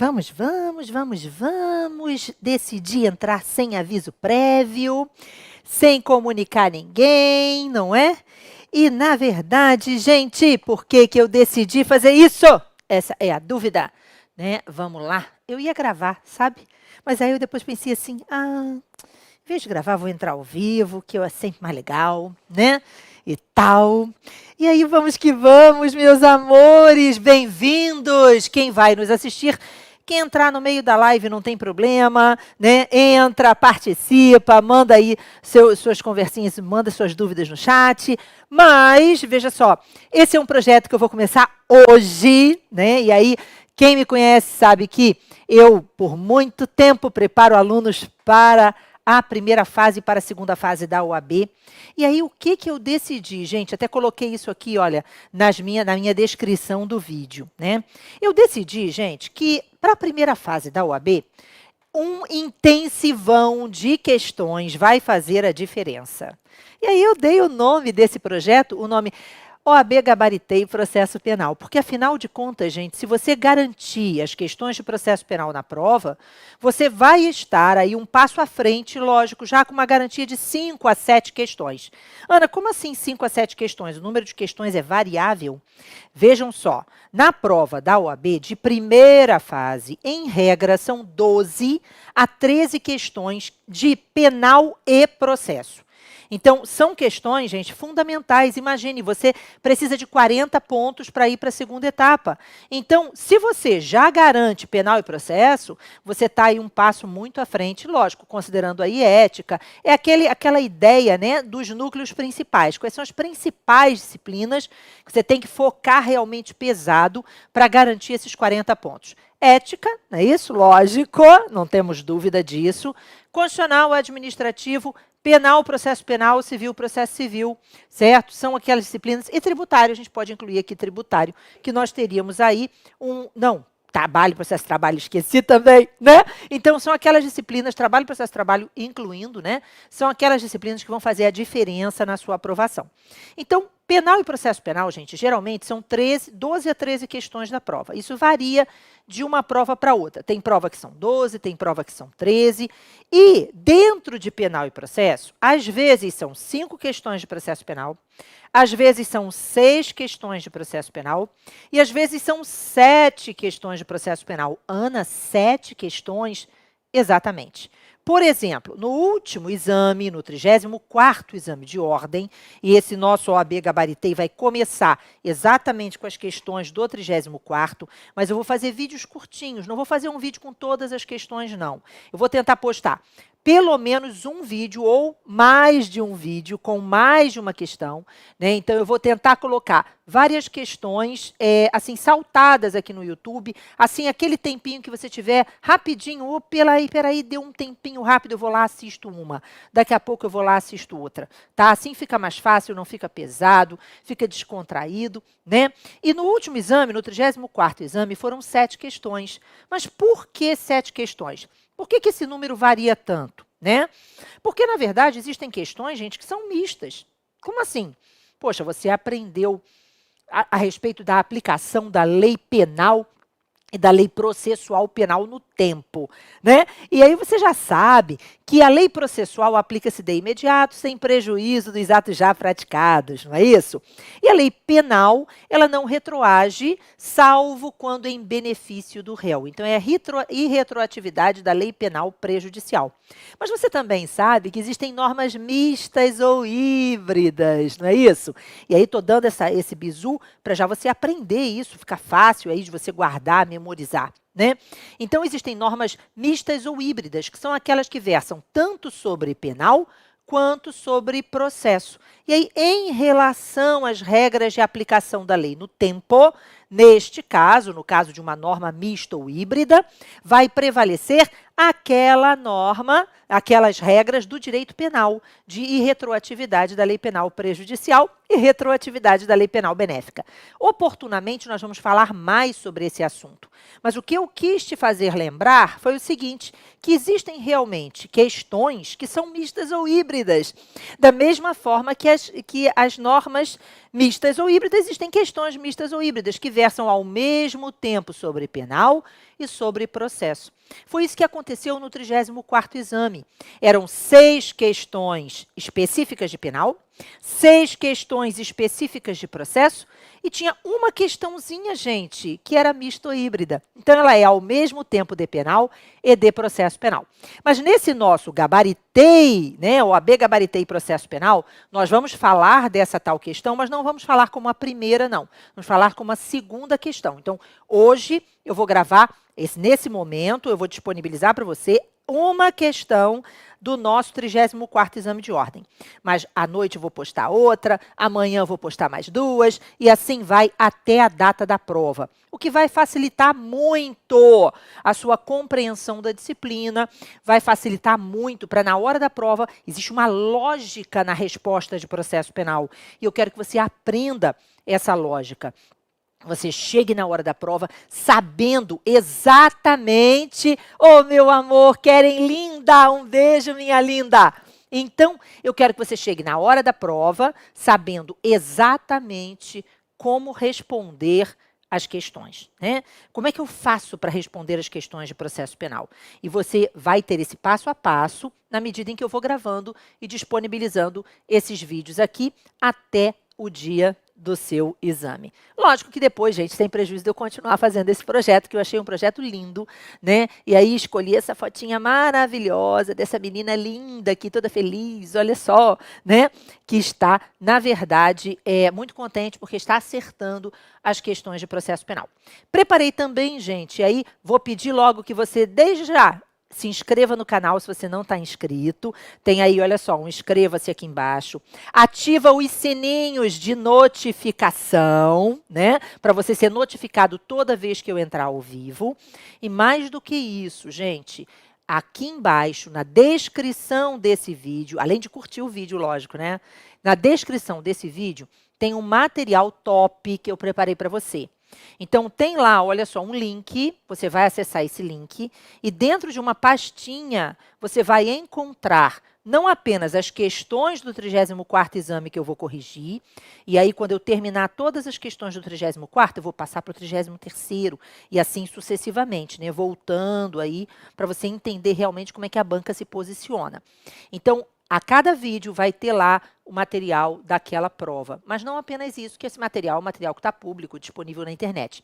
Vamos. Decidi entrar sem aviso prévio, sem comunicar ninguém, não é? E, na verdade, gente, por que que eu decidi fazer isso? Essa é a dúvida, né? Vamos lá. Eu ia gravar, sabe? Mas aí eu depois pensei assim, em vez de gravar, vou entrar ao vivo, que é sempre mais legal, né? E tal. E aí, vamos que vamos, meus amores, bem-vindos! Quem vai nos assistir, quem entrar no meio da live não tem problema, né? Entra, participa, manda aí suas conversinhas, manda suas dúvidas no chat. Mas, veja só, esse é um projeto que eu vou começar hoje, né? E aí, quem me conhece sabe que eu, por muito tempo, preparo alunos para a primeira fase para a segunda fase da OAB. E aí, o que que eu decidi, gente? Até coloquei isso aqui, olha, na minha descrição do vídeo, né? Eu decidi, gente, que para a primeira fase da OAB, um intensivão de questões vai fazer a diferença. E aí eu dei o nome desse projeto, o nome OAB Gabaritei Processo Penal, porque afinal de contas, gente, se você garantir as questões de processo penal na prova, você vai estar aí um passo à frente, lógico, já com uma garantia de 5 a 7 questões. Ana, como assim 5 a 7 questões? O número de questões é variável? Vejam só, na prova da OAB de primeira fase, em regra, são 12 a 13 questões de penal e processo. Então, são questões, gente, fundamentais. Imagine, você precisa de 40 pontos para ir para a segunda etapa. Então, se você já garante penal e processo, você está aí um passo muito à frente, lógico, considerando aí ética. É aquela ideia, né, dos núcleos principais. Quais são as principais disciplinas que você tem que focar realmente pesado para garantir esses 40 pontos? Ética, não é isso? Lógico, não temos dúvida disso. Constitucional, administrativo, penal, processo penal, civil, processo civil, certo? São aquelas disciplinas. E tributário, a gente pode incluir aqui tributário, que nós teríamos aí trabalho, processo trabalho, esqueci também, né? Então, são aquelas disciplinas, trabalho, processo trabalho, incluindo, né? São aquelas disciplinas que vão fazer a diferença na sua aprovação. Então, penal e processo penal, gente, geralmente são 12 a 13 questões da prova. Isso varia de uma prova para outra. Tem prova que são 12, tem prova que são 13. E, dentro de penal e processo, às vezes são 5 questões de processo penal, às vezes são 6 questões de processo penal e às vezes são 7 questões de processo penal. Ana, 7 questões? Exatamente. Por exemplo, no último exame, no 34º exame de ordem, e esse nosso OAB Gabaritei vai começar exatamente com as questões do 34º, mas eu vou fazer vídeos curtinhos, não vou fazer um vídeo com todas as questões, não. Eu vou tentar postar pelo menos um vídeo ou mais de um vídeo com mais de uma questão, né? Então, eu vou tentar colocar várias questões, assim, saltadas aqui no YouTube, assim, aquele tempinho que você tiver rapidinho, peraí, deu um tempinho rápido, eu vou lá, assisto uma. Daqui a pouco eu vou lá, assisto outra, tá? Assim fica mais fácil, não fica pesado, fica descontraído, né? E no último exame, no 34º exame, foram 7 questões. Mas por que 7 questões? Por que esse número varia tanto, né? Porque, na verdade, existem questões, gente, que são mistas. Como assim? Poxa, você aprendeu a respeito da aplicação da lei penal e da lei processual penal no tempo, né? E aí você já sabe que a lei processual aplica-se de imediato, sem prejuízo dos atos já praticados, não é isso? E a lei penal, ela não retroage, salvo quando em benefício do réu. Então, é a irretroatividade da lei penal prejudicial. Mas você também sabe que existem normas mistas ou híbridas, não é isso? E aí estou dando esse bizu para já você aprender isso, fica fácil aí de você guardar, memorizar, né? Então, existem normas mistas ou híbridas, que são aquelas que versam tanto sobre penal quanto sobre processo. E aí, em relação às regras de aplicação da lei no tempo, neste caso, no caso de uma norma mista ou híbrida, vai prevalecer aquela norma, aquelas regras do direito penal, de irretroatividade da lei penal prejudicial e retroatividade da lei penal benéfica. Oportunamente, nós vamos falar mais sobre esse assunto. Mas o que eu quis te fazer lembrar foi o seguinte, que existem realmente questões que são mistas ou híbridas. Da mesma forma que as normas mistas ou híbridas, existem questões mistas ou híbridas que versam ao mesmo tempo sobre penal e sobre processo. Foi isso que aconteceu no 34º exame. Eram 6 questões específicas de penal, 6 questões específicas de processo e tinha uma questãozinha, gente, que era mista ou híbrida. Então, ela é ao mesmo tempo de penal e de processo penal. Mas nesse nosso gabaritei, né, o AB gabaritei processo penal, nós vamos falar dessa tal questão, mas não vamos falar como a primeira, não. Vamos falar como a segunda questão. Então, hoje eu vou gravar, nesse momento, eu vou disponibilizar para você uma questão do nosso 34º exame de ordem. Mas à noite eu vou postar outra, amanhã eu vou postar mais 2, e assim vai até a data da prova. O que vai facilitar muito a sua compreensão da disciplina, vai facilitar muito para, na hora da prova, existe uma lógica na resposta de processo penal. E eu quero que você aprenda essa lógica. Você chegue na hora da prova sabendo exatamente, oh, meu amor, querem linda, um beijo, minha linda. Então, eu quero que você chegue na hora da prova sabendo exatamente como responder as questões, né? Como é que eu faço para responder as questões de processo penal? E você vai ter esse passo a passo na medida em que eu vou gravando e disponibilizando esses vídeos aqui até o dia do seu exame. Lógico que depois, gente, sem prejuízo de eu continuar fazendo esse projeto, que eu achei um projeto lindo, né? E aí escolhi essa fotinha maravilhosa dessa menina linda aqui, toda feliz, olha só, né? Que está, na verdade, muito contente porque está acertando as questões de processo penal. Preparei também, gente, e aí vou pedir logo que você, desde já, se inscreva no canal se você não está inscrito. Tem aí, olha só, inscreva-se aqui embaixo. Ativa os sininhos de notificação, né? Para você ser notificado toda vez que eu entrar ao vivo. E mais do que isso, gente, aqui embaixo, na descrição desse vídeo, além de curtir o vídeo, lógico, né? Na descrição desse vídeo, tem um material top que eu preparei para você. Então, tem lá, olha só, um link, você vai acessar esse link, e dentro de uma pastinha, você vai encontrar não apenas as questões do 34º exame que eu vou corrigir, e aí, quando eu terminar todas as questões do 34º, eu vou passar para o 33º, e assim sucessivamente, né? Voltando aí, para você entender realmente como é que a banca se posiciona. Então, a cada vídeo vai ter lá o material daquela prova. Mas não apenas isso, que esse material é um material que está público, disponível na internet.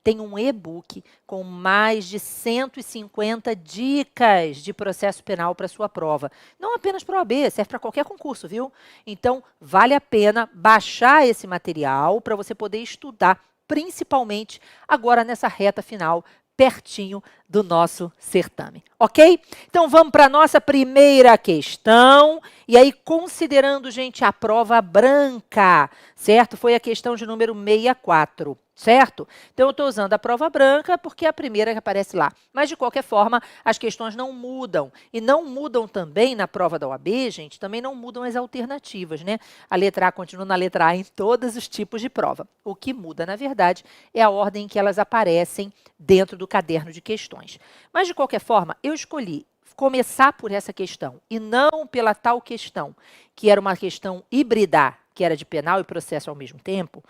Tem um e-book com mais de 150 dicas de processo penal para a sua prova. Não apenas para o OAB, serve para qualquer concurso, viu? Então, vale a pena baixar esse material para você poder estudar, principalmente agora nessa reta final, pertinho do nosso certame, ok? Então, vamos para a nossa primeira questão. E aí, considerando, gente, a prova branca, certo? Foi a questão de número 64, certo? Então, eu estou usando a prova branca porque é a primeira que aparece lá. Mas, de qualquer forma, as questões não mudam. E não mudam também na prova da OAB, gente, também não mudam as alternativas, né? A letra A continua na letra A em todos os tipos de prova. O que muda, na verdade, é a ordem em que elas aparecem dentro do caderno de questões. Mas, de qualquer forma, eu escolhi começar por essa questão e não pela tal questão, que era uma questão híbrida, que era de penal e processo ao mesmo tempo,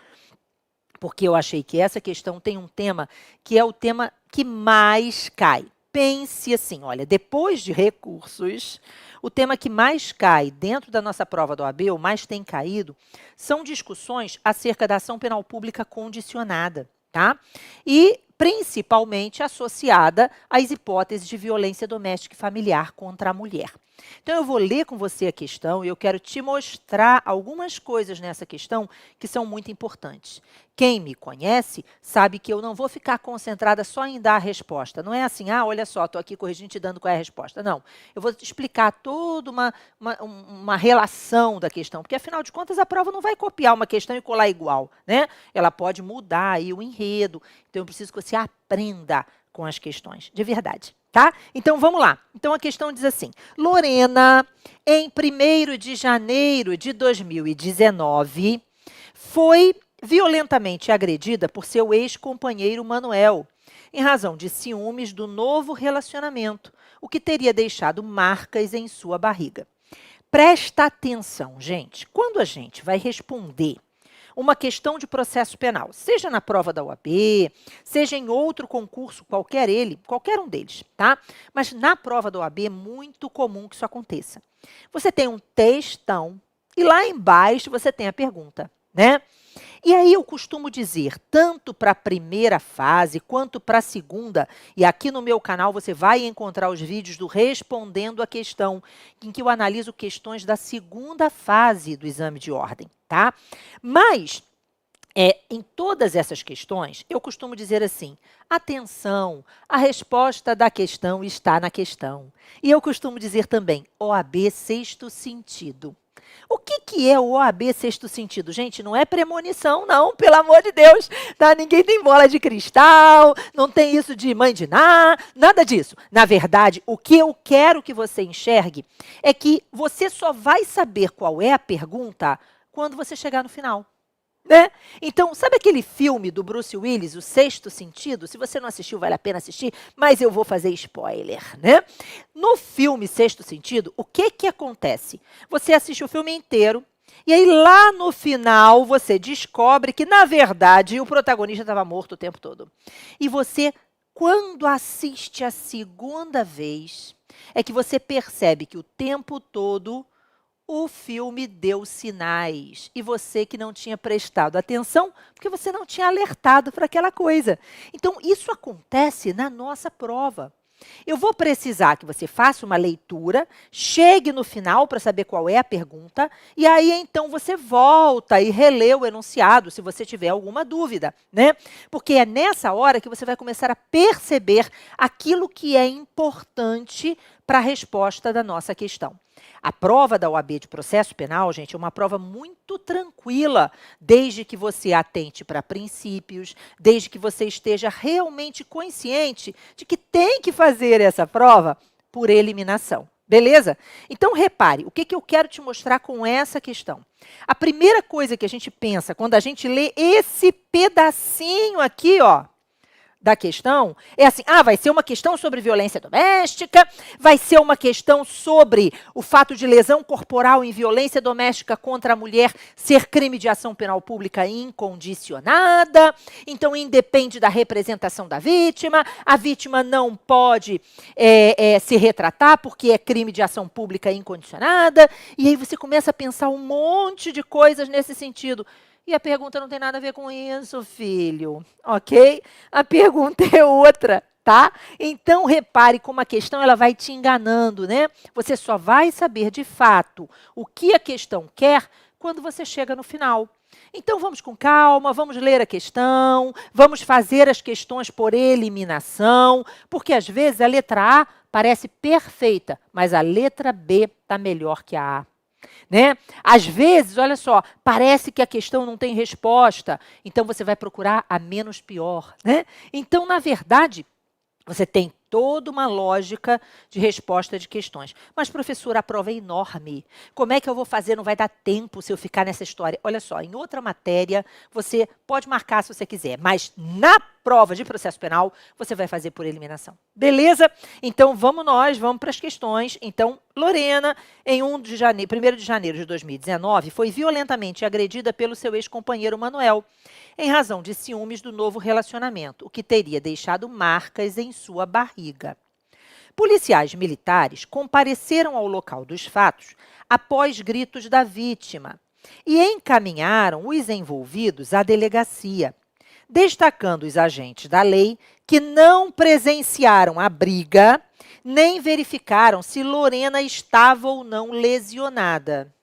porque eu achei que essa questão tem um tema que é o tema que mais cai. Pense assim, olha, depois de recursos, o tema que mais cai dentro da nossa prova da OAB, ou mais tem caído, são discussões acerca da ação penal pública condicionada, tá? E principalmente associada às hipóteses de violência doméstica e familiar contra a mulher. Então, eu vou ler com você a questão e eu quero te mostrar algumas coisas nessa questão que são muito importantes. Quem me conhece sabe que eu não vou ficar concentrada só em dar a resposta. Não é assim, ah, olha só, estou aqui corrigindo e dando qual é a resposta. Não, eu vou te explicar toda uma relação da questão, porque, afinal de contas, a prova não vai copiar uma questão e colar igual, né? Ela pode mudar aí o enredo. Então, eu preciso que você aprenda com as questões, de verdade, tá? Então, vamos lá. Então, a questão diz assim, Lorena, em 1º de janeiro de 2019, foi violentamente agredida por seu ex-companheiro Manuel, em razão de ciúmes do novo relacionamento, o que teria deixado marcas em sua barriga. Presta atenção, gente. Quando a gente vai responder uma questão de processo penal, seja na prova da OAB, seja em outro concurso, qualquer um deles, tá? Mas na prova da OAB é muito comum que isso aconteça. Você tem um textão e lá embaixo você tem a pergunta, né? E aí eu costumo dizer, tanto para a primeira fase quanto para a segunda, e aqui no meu canal você vai encontrar os vídeos do Respondendo a Questão, em que eu analiso questões da segunda fase do exame de ordem, tá? Mas, em todas essas questões, eu costumo dizer assim, atenção, a resposta da questão está na questão. E eu costumo dizer também, OAB sexto sentido. O que é o OAB sexto sentido? Gente, não é premonição, não, pelo amor de Deus. Tá? Ninguém tem bola de cristal, não tem isso de mãe de Ná, nada disso. Na verdade, o que eu quero que você enxergue é que você só vai saber qual é a pergunta quando você chegar no final. Né? Então, sabe aquele filme do Bruce Willis, O Sexto Sentido? Se você não assistiu, vale a pena assistir, mas eu vou fazer spoiler, né? No filme Sexto Sentido, o que acontece? Você assiste o filme inteiro e aí lá no final você descobre que, na verdade, o protagonista estava morto o tempo todo. E você, quando assiste a segunda vez, é que você percebe que o tempo todo o filme deu sinais e você que não tinha prestado atenção porque você não tinha alertado para aquela coisa. Então, isso acontece na nossa prova. Eu vou precisar que você faça uma leitura, chegue no final para saber qual é a pergunta e aí, então, você volta e relê o enunciado se você tiver alguma dúvida, né? Porque é nessa hora que você vai começar a perceber aquilo que é importante para a resposta da nossa questão. A prova da OAB de processo penal, gente, é uma prova muito tranquila, desde que você atente para princípios, desde que você esteja realmente consciente de que tem que fazer essa prova por eliminação. Beleza? Então, repare, o que eu quero te mostrar com essa questão? A primeira coisa que a gente pensa quando a gente lê esse pedacinho aqui, ó, da questão, é assim, vai ser uma questão sobre violência doméstica, vai ser uma questão sobre o fato de lesão corporal em violência doméstica contra a mulher ser crime de ação penal pública incondicionada, então independe da representação da vítima, a vítima não pode se retratar porque é crime de ação pública incondicionada, e aí você começa a pensar um monte de coisas nesse sentido. E a pergunta não tem nada a ver com isso, filho, ok? A pergunta é outra, tá? Então, repare como a questão ela vai te enganando, né? Você só vai saber, de fato, o que a questão quer quando você chega no final. Então, vamos com calma, vamos ler a questão, vamos fazer as questões por eliminação, porque, às vezes, a letra A parece perfeita, mas a letra B está melhor que a A. Né? Às vezes, olha só, parece que a questão não tem resposta, então você vai procurar a menos pior. Né? Então, na verdade, você tem toda uma lógica de resposta de questões. Mas, professora, a prova é enorme. Como é que eu vou fazer? Não vai dar tempo se eu ficar nessa história. Olha só, em outra matéria, você pode marcar se você quiser, mas na prova de processo penal, você vai fazer por eliminação. Beleza? Então, vamos para as questões. Então, Lorena, em 1º de janeiro de 2019, foi violentamente agredida pelo seu ex-companheiro Manuel, em razão de ciúmes do novo relacionamento, o que teria deixado marcas em sua barriga. Policiais militares compareceram ao local dos fatos após gritos da vítima e encaminharam os envolvidos à delegacia, destacando os agentes da lei que não presenciaram a briga nem verificaram se Lorena estava ou não lesionada.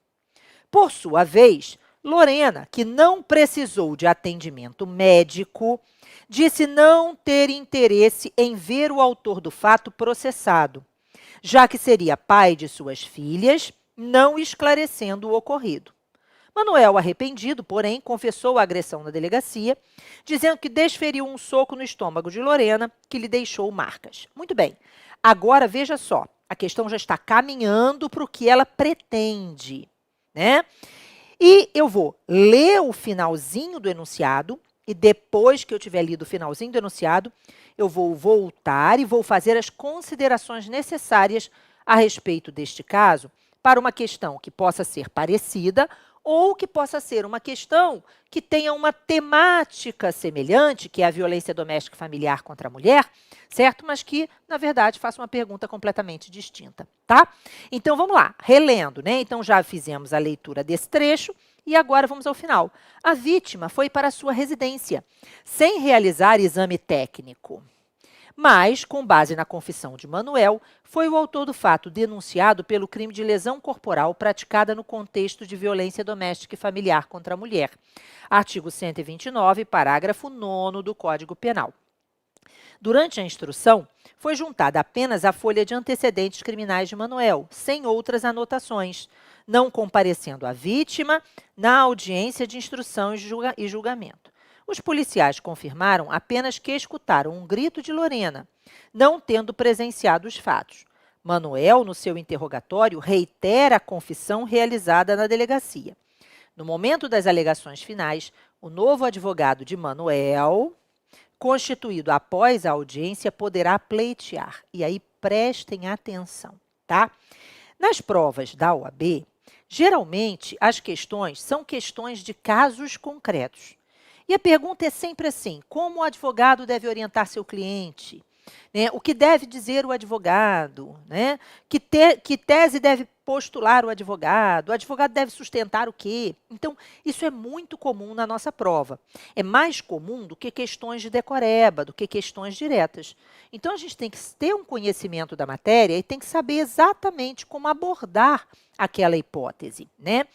Por sua vez, Lorena, que não precisou de atendimento médico, disse não ter interesse em ver o autor do fato processado, já que seria pai de suas filhas, não esclarecendo o ocorrido. Manuel, arrependido, porém, confessou a agressão na delegacia, dizendo que desferiu um soco no estômago de Lorena, que lhe deixou marcas. Muito bem. Agora, veja só, a questão já está caminhando para o que ela pretende, né? E eu vou ler o finalzinho do enunciado, e depois que eu tiver lido o finalzinho do enunciado, eu vou voltar e vou fazer as considerações necessárias a respeito deste caso para uma questão que possa ser parecida ou que possa ser uma questão que tenha uma temática semelhante, que é a violência doméstica e familiar contra a mulher, certo? Mas que, na verdade, faça uma pergunta completamente distinta, tá? Então, vamos lá, relendo, né? Então, já fizemos a leitura desse trecho e agora vamos ao final. A vítima foi para a sua residência, sem realizar exame técnico. Mas, com base na confissão de Manuel, foi o autor do fato denunciado pelo crime de lesão corporal praticada no contexto de violência doméstica e familiar contra a mulher. Artigo 129, parágrafo 9º do Código Penal. Durante a instrução, foi juntada apenas a folha de antecedentes criminais de Manuel, sem outras anotações, não comparecendo a vítima na audiência de instrução e julgamento. Os policiais confirmaram apenas que escutaram um grito de Lorena, não tendo presenciado os fatos. Manuel, no seu interrogatório, reitera a confissão realizada na delegacia. No momento das alegações finais, o novo advogado de Manuel, constituído após a audiência, poderá pleitear. E aí, prestem atenção, tá? Nas provas da OAB, geralmente as questões são questões de casos concretos. E a pergunta é sempre assim: como o advogado deve orientar seu cliente? Né? O que deve dizer o advogado? Né? Que tese deve postular o advogado? O advogado deve sustentar o quê? Então, isso é muito comum na nossa prova. É mais comum do que questões de decoreba, do que questões diretas. Então, a gente tem que ter um conhecimento da matéria e tem que saber exatamente como abordar aquela hipótese, né?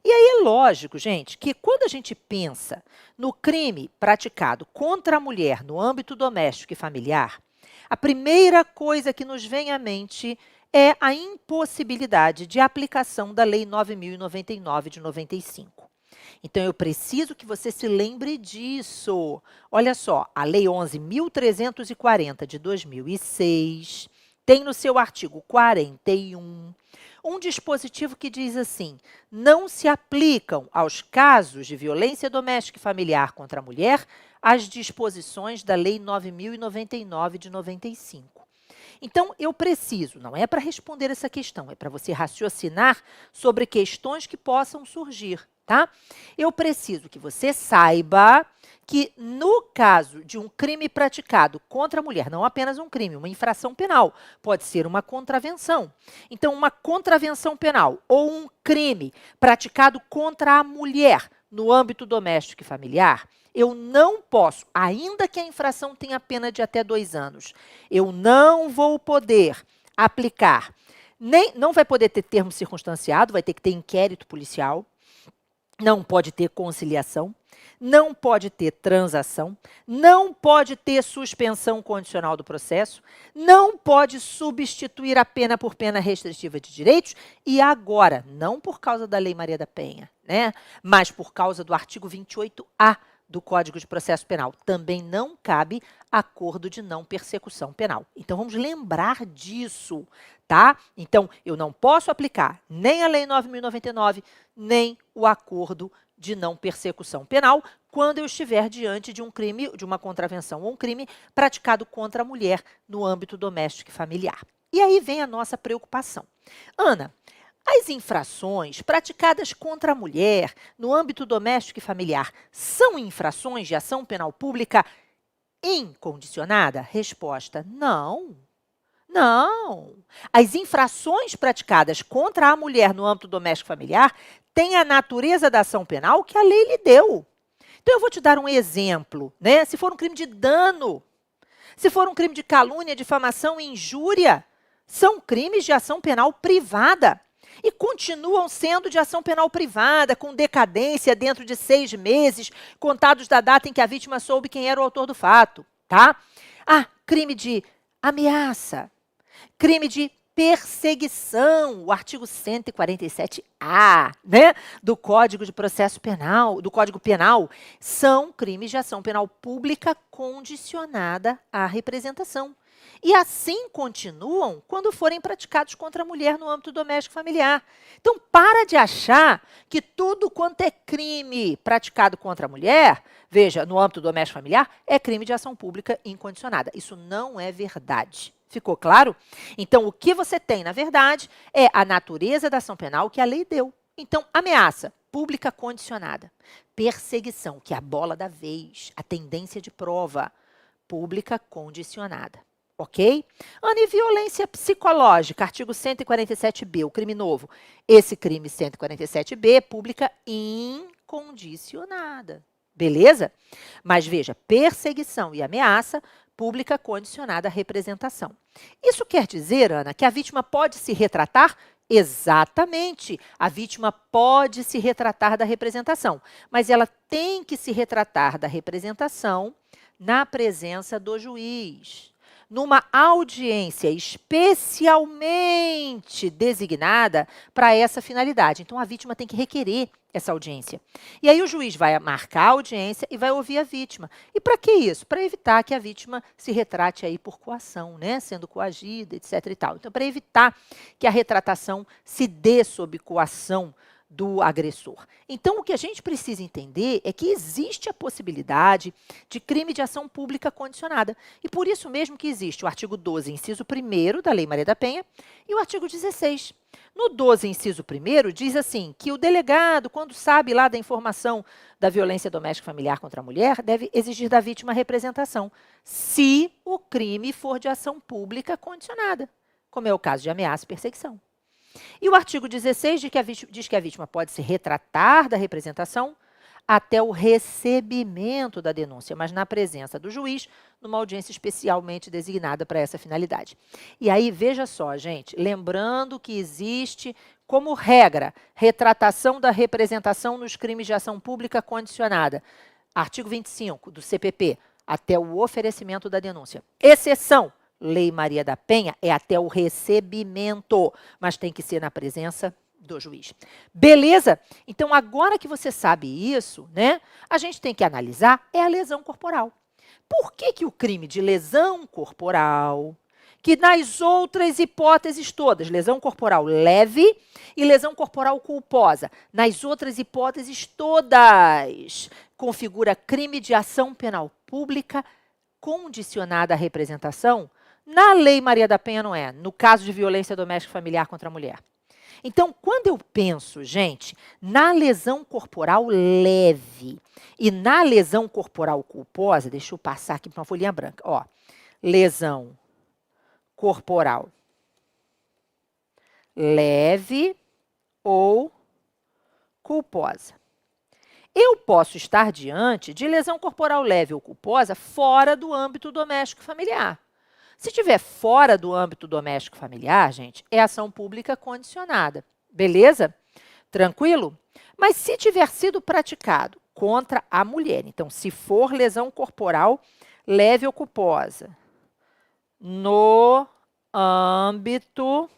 E aí é lógico, gente, que quando a gente pensa no crime praticado contra a mulher no âmbito doméstico e familiar, a primeira coisa que nos vem à mente é a impossibilidade de aplicação da Lei 9.099 de 95. Então, eu preciso que você se lembre disso. Olha só, a Lei 11.340 de 2006 tem no seu artigo 41 um dispositivo que diz assim: não se aplicam aos casos de violência doméstica e familiar contra a mulher as disposições da Lei 9.099 de 95. Então, eu preciso, não é para responder essa questão, é para você raciocinar sobre questões que possam surgir, tá? Eu preciso que você saiba que, no caso de um crime praticado contra a mulher, não apenas um crime, uma infração penal, pode ser uma contravenção. Então, uma contravenção penal ou um crime praticado contra a mulher no âmbito doméstico e familiar, eu não posso, ainda que a infração tenha pena de até 2 anos, eu não vou poder aplicar, não vai poder ter termo circunstanciado, vai ter que ter inquérito policial, não pode ter conciliação, não pode ter transação, não pode ter suspensão condicional do processo, não pode substituir a pena por pena restritiva de direitos e agora, não por causa da Lei Maria da Penha, né, mas por causa do artigo 28A do Código de Processo Penal, também não cabe acordo de não persecução penal. Então, vamos lembrar disso, tá? Então, eu não posso aplicar nem a Lei 9.099, nem o acordo de não persecução penal quando eu estiver diante de um crime, de uma contravenção ou um crime praticado contra a mulher no âmbito doméstico e familiar. E aí vem a nossa preocupação. Ana, as infrações praticadas contra a mulher no âmbito doméstico e familiar são infrações de ação penal pública incondicionada? Resposta: não. Não. As infrações praticadas contra a mulher no âmbito doméstico e familiar têm a natureza da ação penal que a lei lhe deu. Então, eu vou te dar um exemplo, né? Se for um crime de dano, se for um crime de calúnia, difamação e injúria, são crimes de ação penal privada. E continuam sendo de ação penal privada, com decadência dentro de 6 meses, contados da data em que a vítima soube quem era o autor do fato, tá? Ah, crime de ameaça, crime de perseguição, o artigo 147-A, né, do Código de Processo Penal, do Código Penal, são crimes de ação penal pública condicionada à representação. E assim continuam quando forem praticados contra a mulher no âmbito doméstico familiar. Então, para de achar que tudo quanto é crime praticado contra a mulher, veja, no âmbito doméstico familiar, é crime de ação pública incondicionada. Isso não é verdade. Ficou claro? Então, o que você tem, na verdade, é a natureza da ação penal que a lei deu. Então, ameaça pública condicionada. Perseguição, que é a bola da vez, a tendência de prova, pública condicionada. Ok? Ana, e violência psicológica, artigo 147b, o crime novo. Esse crime 147b, pública incondicionada. Beleza? Mas veja, perseguição e ameaça, pública condicionada à representação. Isso quer dizer, Ana, que a vítima pode se retratar? Exatamente. A vítima pode se retratar da representação, mas ela tem que se retratar da representação na presença do juiz, numa audiência especialmente designada para essa finalidade. Então, a vítima tem que requerer essa audiência. E aí o juiz vai marcar a audiência e vai ouvir a vítima. E para que isso? Para evitar que a vítima se retrate aí por coação, né? Sendo coagida, etc. e tal. Então, para evitar que a retratação se dê sob coação do agressor. Então, o que a gente precisa entender é que existe a possibilidade de crime de ação pública condicionada. E por isso mesmo que existe o artigo 12, inciso 1º da Lei Maria da Penha e o artigo 16. No 12, inciso 1º, diz assim, que o delegado, quando sabe lá da informação da violência doméstica familiar contra a mulher, deve exigir da vítima representação, se o crime for de ação pública condicionada, como é o caso de ameaça e perseguição. E o artigo 16 diz que a vítima pode se retratar da representação até o recebimento da denúncia, mas na presença do juiz, numa audiência especialmente designada para essa finalidade. E aí, veja só, gente, lembrando que existe, como regra, retratação da representação nos crimes de ação pública condicionada. Artigo 25 do CPP, até o oferecimento da denúncia. Exceção, Lei Maria da Penha, é até o recebimento, mas tem que ser na presença do juiz. Beleza? Então, agora que você sabe isso, né, a gente tem que analisar a lesão corporal. Por que o crime de lesão corporal, que nas outras hipóteses todas, lesão corporal leve e lesão corporal culposa, nas outras hipóteses todas, configura crime de ação penal pública condicionada à representação? Na Lei Maria da Penha não é, no caso de violência doméstica familiar contra a mulher. Então, quando eu penso, gente, na lesão corporal leve e na lesão corporal culposa, deixa eu passar aqui para uma folhinha branca, ó, lesão corporal leve ou culposa. Eu posso estar diante de lesão corporal leve ou culposa fora do âmbito doméstico familiar. Se estiver fora do âmbito doméstico familiar, gente, é ação pública condicionada. Beleza? Tranquilo? Mas se tiver sido praticado contra a mulher, então, se for lesão corporal leve ou culposa, no âmbito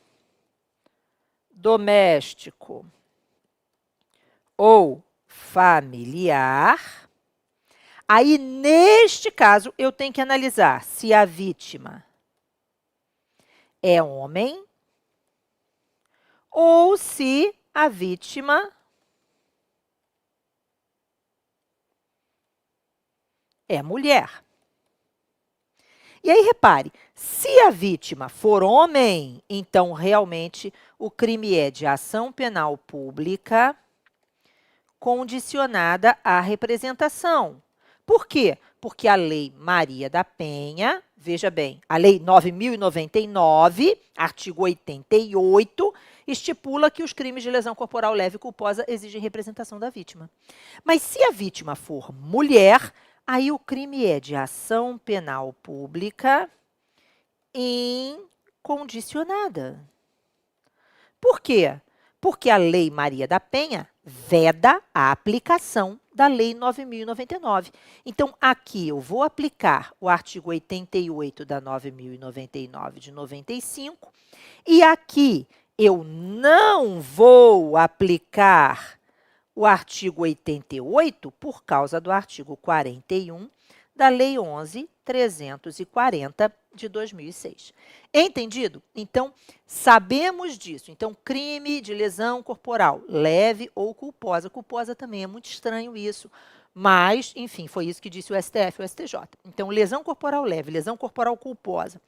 doméstico ou familiar, aí, neste caso, eu tenho que analisar se a vítima é homem ou se a vítima é mulher. E aí, repare, se a vítima for homem, então, realmente, o crime é de ação penal pública condicionada à representação. Por quê? Porque a Lei Maria da Penha, veja bem, a Lei 9.099, artigo 88, estipula que os crimes de lesão corporal leve e culposa exigem representação da vítima. Mas se a vítima for mulher, aí o crime é de ação penal pública incondicionada. Por quê? Porque a Lei Maria da Penha veda a aplicação da Lei 9.099. Então, aqui eu vou aplicar o artigo 88 da 9.099 de 95 e aqui eu não vou aplicar o artigo 88 por causa do artigo 41 da Lei 11.340 de 2006. Entendido? Então, sabemos disso. Então, crime de lesão corporal, leve ou culposa. Culposa também é muito estranho isso, mas, enfim, foi isso que disse o STF e o STJ. Então, lesão corporal leve, lesão corporal culposa,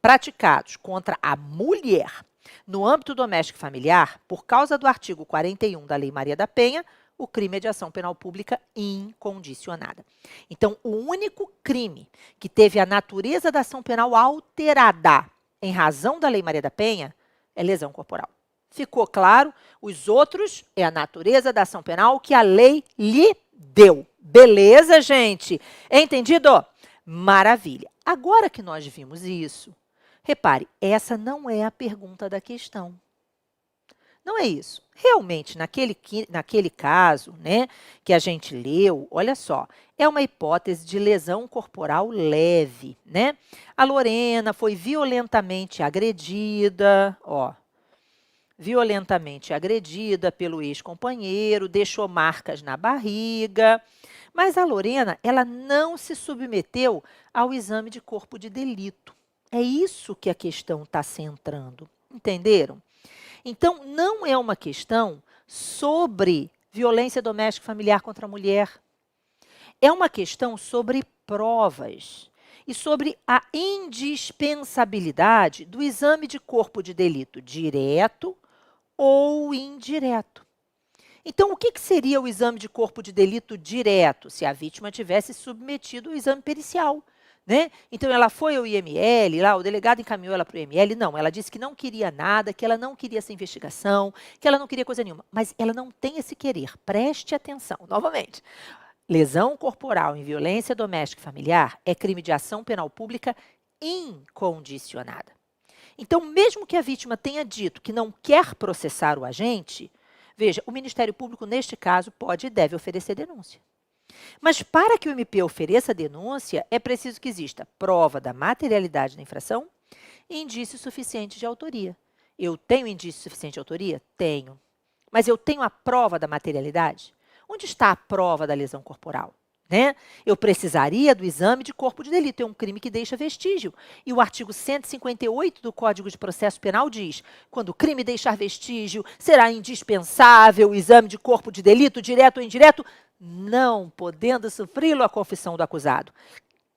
praticados contra a mulher no âmbito doméstico e familiar, por causa do artigo 41 da Lei Maria da Penha, o crime é de ação penal pública incondicionada. Então, o único crime que teve a natureza da ação penal alterada em razão da Lei Maria da Penha é lesão corporal. Ficou claro? Os outros é a natureza da ação penal que a lei lhe deu. Beleza, gente? Entendido? Maravilha. Agora que nós vimos isso, repare, essa não é a pergunta da questão. Não é isso. Realmente, naquele caso, né, que a gente leu, olha só, é uma hipótese de lesão corporal leve, né? A Lorena foi violentamente agredida, ó, violentamente agredida pelo ex-companheiro, deixou marcas na barriga, mas a Lorena, ela não se submeteu ao exame de corpo de delito. É isso que a questão está centrando, entenderam? Então, não é uma questão sobre violência doméstica e familiar contra a mulher. É uma questão sobre provas e sobre a indispensabilidade do exame de corpo de delito direto ou indireto. Então, o que seria o exame de corpo de delito direto se a vítima tivesse submetido ao exame pericial? Né? Então, ela foi ao IML, lá, o delegado encaminhou ela para o IML. Não, ela disse que não queria nada, que ela não queria essa investigação, que ela não queria coisa nenhuma. Mas ela não tem esse querer. Preste atenção, novamente. Lesão corporal em violência doméstica e familiar é crime de ação penal pública incondicionada. Então, mesmo que a vítima tenha dito que não quer processar o agente, veja, o Ministério Público, neste caso, pode e deve oferecer denúncia. Mas para que o MP ofereça denúncia, é preciso que exista prova da materialidade da infração e indício suficiente de autoria. Eu tenho indício suficiente de autoria? Tenho. Mas eu tenho a prova da materialidade? Onde está a prova da lesão corporal? Né? Eu precisaria do exame de corpo de delito. É um crime que deixa vestígio. E o artigo 158 do Código de Processo Penal diz: quando o crime deixar vestígio, será indispensável o exame de corpo de delito, direto ou indireto, não podendo supri-lo a confissão do acusado.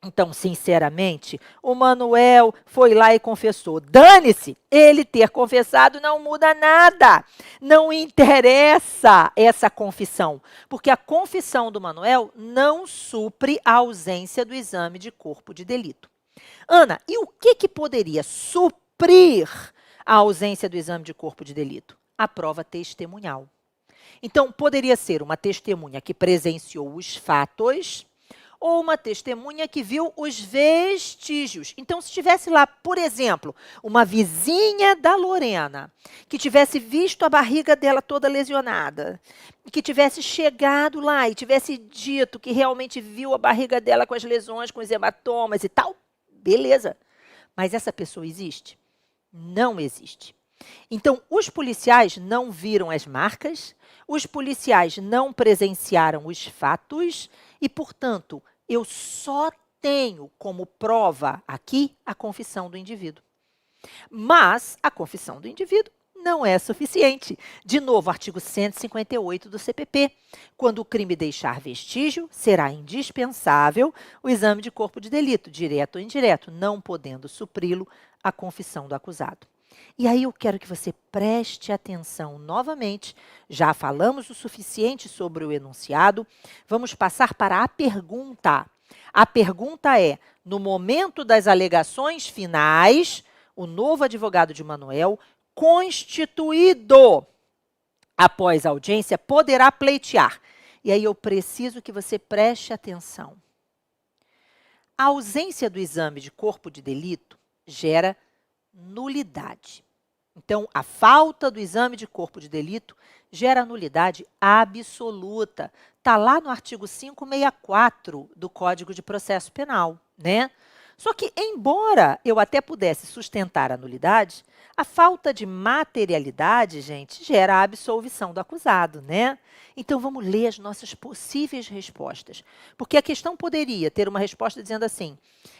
Então, sinceramente, o Manuel foi lá e confessou. Dane-se, ele ter confessado não muda nada. Não interessa essa confissão, porque a confissão do Manuel não supre a ausência do exame de corpo de delito. Ana, e o que poderia suprir a ausência do exame de corpo de delito? A prova testemunhal. Então, poderia ser uma testemunha que presenciou os fatos ou uma testemunha que viu os vestígios. Então, se tivesse lá, por exemplo, uma vizinha da Lorena, que tivesse visto a barriga dela toda lesionada, que tivesse chegado lá e tivesse dito que realmente viu a barriga dela com as lesões, com os hematomas e tal, beleza. Mas essa pessoa existe? Não existe. Então, os policiais não viram as marcas, os policiais não presenciaram os fatos e, portanto, eu só tenho como prova aqui a confissão do indivíduo. Mas a confissão do indivíduo não é suficiente. De novo, artigo 158 do CPP. Quando o crime deixar vestígio, será indispensável o exame de corpo de delito, direto ou indireto, não podendo supri-lo a confissão do acusado. E aí eu quero que você preste atenção novamente. Já falamos o suficiente sobre o enunciado. Vamos passar para a pergunta. A pergunta é: no momento das alegações finais, o novo advogado de Manuel, constituído após a audiência, poderá pleitear. E aí eu preciso que você preste atenção. A ausência do exame de corpo de delito gera nulidade. Então, a falta do exame de corpo de delito gera nulidade absoluta. Está lá no artigo 564 do Código de Processo Penal, né? Só que, embora eu até pudesse sustentar a nulidade, a falta de materialidade, gente, gera a absolvição do acusado, né? Então, vamos ler as nossas possíveis respostas. Porque a questão poderia ter uma resposta dizendo assim: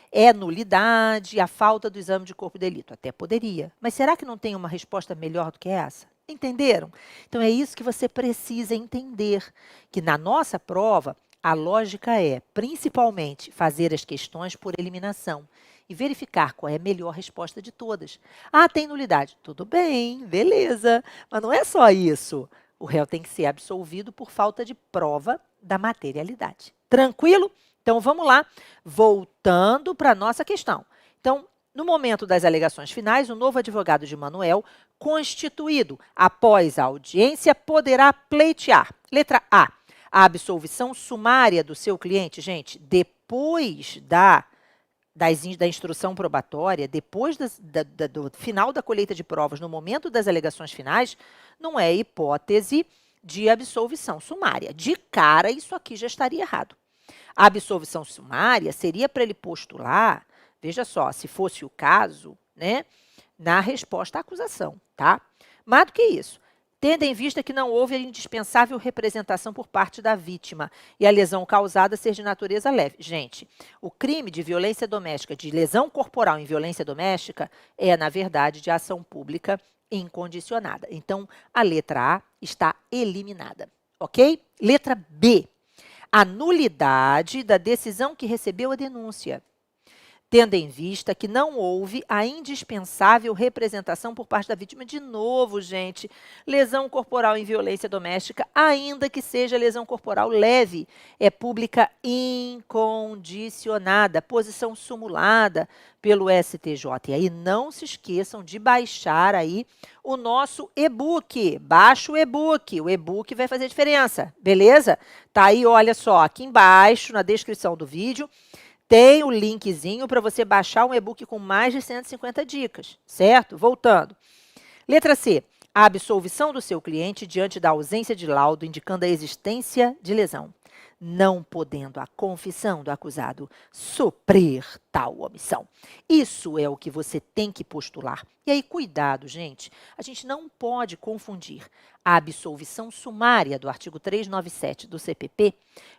é nulidade a falta do exame de corpo de delito. Até poderia. Mas será que não tem uma resposta melhor do que essa? Entenderam? Então, é isso que você precisa entender, que na nossa prova, a lógica é, principalmente, fazer as questões por eliminação e verificar qual é a melhor resposta de todas. Ah, tem nulidade. Tudo bem, beleza. Mas não é só isso. O réu tem que ser absolvido por falta de prova da materialidade. Tranquilo? Então, vamos lá, voltando para a nossa questão. Então, no momento das alegações finais, o novo advogado de Manuel, constituído após a audiência, poderá pleitear. Letra A, a absolvição sumária do seu cliente, gente, depois da instrução probatória, depois do final da colheita de provas, no momento das alegações finais, não é hipótese de absolvição sumária. De cara, isso aqui já estaria errado. A absolvição sumária seria para ele postular, veja só, se fosse o caso, né, na resposta à acusação, tá? Mais do que isso, tendo em vista que não houve a indispensável representação por parte da vítima e a lesão causada ser de natureza leve. Gente, o crime de violência doméstica, de lesão corporal em violência doméstica, é, na verdade, de ação pública incondicionada. Então, a letra A está eliminada, ok? Letra B, a nulidade da decisão que recebeu a denúncia, tendo em vista que não houve a indispensável representação por parte da vítima. De novo, gente, lesão corporal em violência doméstica, ainda que seja lesão corporal leve, é pública incondicionada, posição sumulada pelo STJ. E aí não se esqueçam de baixar aí o nosso e-book. Baixa o e-book vai fazer diferença, beleza? Tá aí, olha só, aqui embaixo, na descrição do vídeo, tem o linkzinho para você baixar um e-book com mais de 150 dicas, certo? Voltando. Letra C. A absolvição do seu cliente diante da ausência de laudo indicando a existência de lesão, não podendo a confissão do acusado suprir tal omissão. Isso é o que você tem que postular. E aí, cuidado, gente. A gente não pode confundir a absolvição sumária do artigo 397 do CPP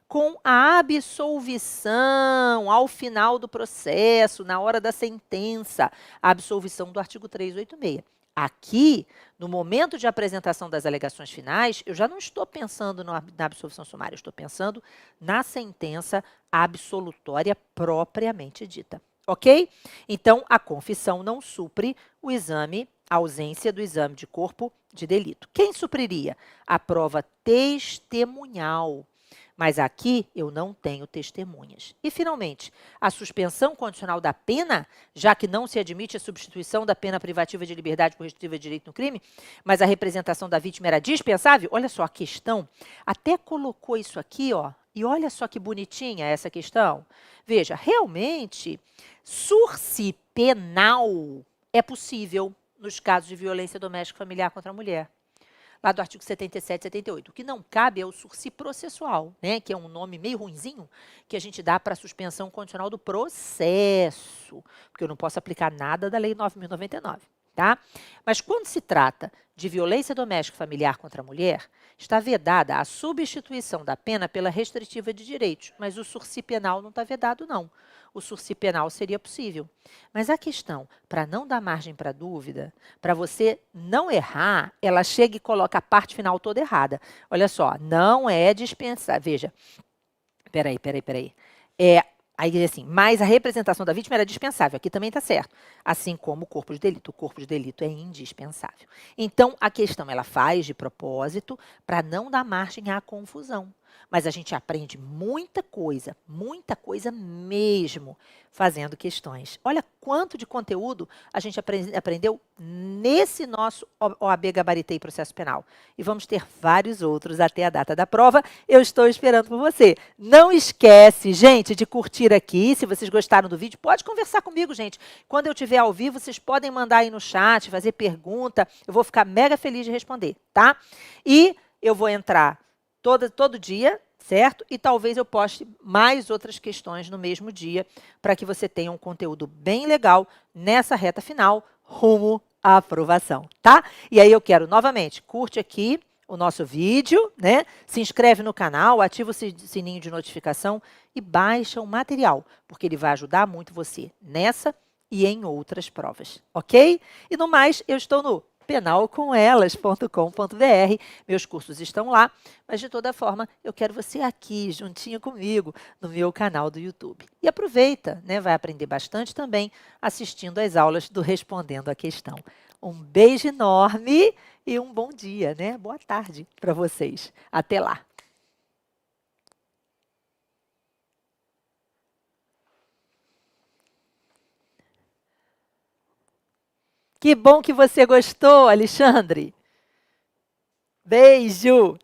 com a absolvição ao final do processo, na hora da sentença, a absolvição do artigo 386. Aqui, no momento de apresentação das alegações finais, eu já não estou pensando na absolvição sumária, eu estou pensando na sentença absolutória propriamente dita, ok? Então, a confissão não supre o exame, a ausência do exame de corpo de delito. Quem supriria? A prova testemunhal. Mas aqui eu não tenho testemunhas. E, finalmente, a suspensão condicional da pena, já que não se admite a substituição da pena privativa de liberdade por restritiva de direito no crime, mas a representação da vítima era dispensável. Olha só, a questão até colocou isso aqui, ó, e olha só que bonitinha essa questão. Veja, realmente, sursi penal é possível nos casos de violência doméstica familiar contra a mulher, lá do artigo 77 e 78. O que não cabe é o sursi processual, né, que é um nome meio ruinzinho que a gente dá para a suspensão condicional do processo, porque eu não posso aplicar nada da Lei 9.099, tá? Mas quando se trata de violência doméstica familiar contra a mulher, está vedada a substituição da pena pela restritiva de direitos, mas o sursi penal não está vedado, não. O sursi penal seria possível. Mas a questão, para não dar margem para dúvida, para você não errar, ela chega e coloca a parte final toda errada. Olha só, não é dispensável. Veja, peraí. Aí diz assim, mas a representação da vítima era dispensável. Aqui também está certo. Assim como o corpo de delito. O corpo de delito é indispensável. Então, a questão ela faz de propósito para não dar margem à confusão. mas a gente aprende muita coisa mesmo, fazendo questões. Olha quanto de conteúdo a gente aprendeu nesse nosso OAB Gabaritei Processo Penal. E vamos ter vários outros até a data da prova. Eu estou esperando por você. Não esquece, gente, de curtir aqui. Se vocês gostaram do vídeo, pode conversar comigo, gente. Quando eu estiver ao vivo, vocês podem mandar aí no chat, fazer pergunta. Eu vou ficar mega feliz de responder, tá? E eu vou entrar todo dia, certo? E talvez eu poste mais outras questões no mesmo dia, para que você tenha um conteúdo bem legal nessa reta final, rumo à aprovação, tá? E aí eu quero, novamente, curte aqui o nosso vídeo, né? Se inscreve no canal, ativa o sininho de notificação e baixa o material, porque ele vai ajudar muito você nessa e em outras provas, ok? E no mais, eu estou no penalcomelas.com.br. Meus cursos estão lá, mas de toda forma eu quero você aqui, juntinho comigo, no meu canal do YouTube. E aproveita, né? Vai aprender bastante também assistindo às aulas do Respondendo a Questão. Um beijo enorme e um bom dia, né? Boa tarde para vocês. Até lá! Que bom que você gostou, Alexandre! Beijo!